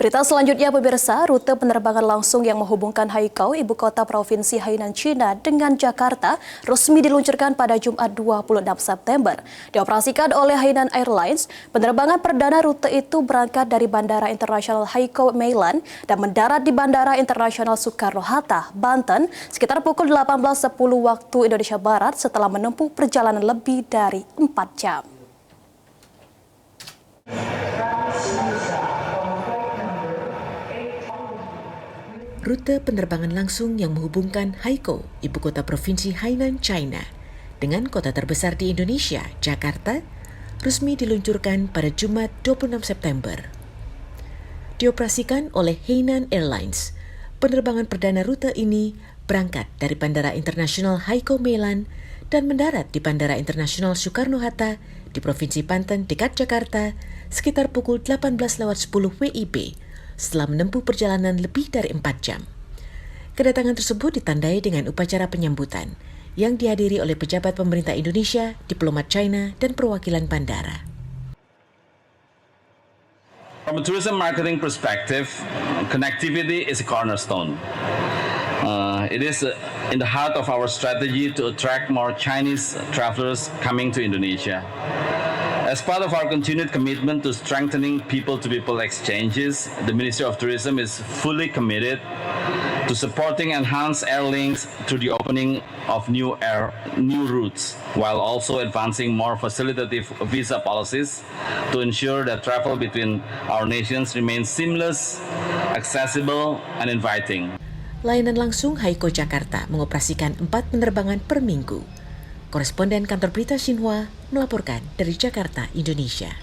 Berita selanjutnya pemirsa, rute penerbangan langsung yang menghubungkan Haikou, ibu kota provinsi Hainan, China dengan Jakarta resmi diluncurkan pada Jumat 26 September. Dioperasikan oleh Hainan Airlines, penerbangan perdana rute itu berangkat dari Bandara Internasional Haikou Meilan dan mendarat di Bandara Internasional Soekarno-Hatta, Banten sekitar pukul 18.10 waktu Indonesia Barat setelah menempuh perjalanan lebih dari 4 jam. Rute penerbangan langsung yang menghubungkan Haikou, ibu kota provinsi Hainan, China, dengan kota terbesar di Indonesia, Jakarta, resmi diluncurkan pada Jumat 26 September. Dioperasikan oleh Hainan Airlines, penerbangan perdana rute ini berangkat dari Bandara Internasional Haikou Meilan dan mendarat di Bandara Internasional Soekarno-Hatta di Provinsi Banten dekat Jakarta sekitar pukul 18.10 WIB, setelah menempuh perjalanan lebih dari 4 jam. Kedatangan tersebut ditandai dengan upacara penyambutan yang dihadiri oleh pejabat pemerintah Indonesia, diplomat China, dan perwakilan bandara. From a tourism marketing perspective, connectivity is a cornerstone. It is in the heart of our strategy to attract more Chinese travelers coming to Indonesia. As part of our continued commitment to strengthening people-to-people exchanges, the Ministry of Tourism is fully committed to supporting enhanced air links through the opening of new routes, while also advancing more facilitative visa policies to ensure that travel between our nations remains seamless, accessible, and inviting. Layanan langsung Haikou Jakarta mengoperasikan 4 penerbangan per minggu. Koresponden kantor berita Xinhua melaporkan dari Jakarta, Indonesia.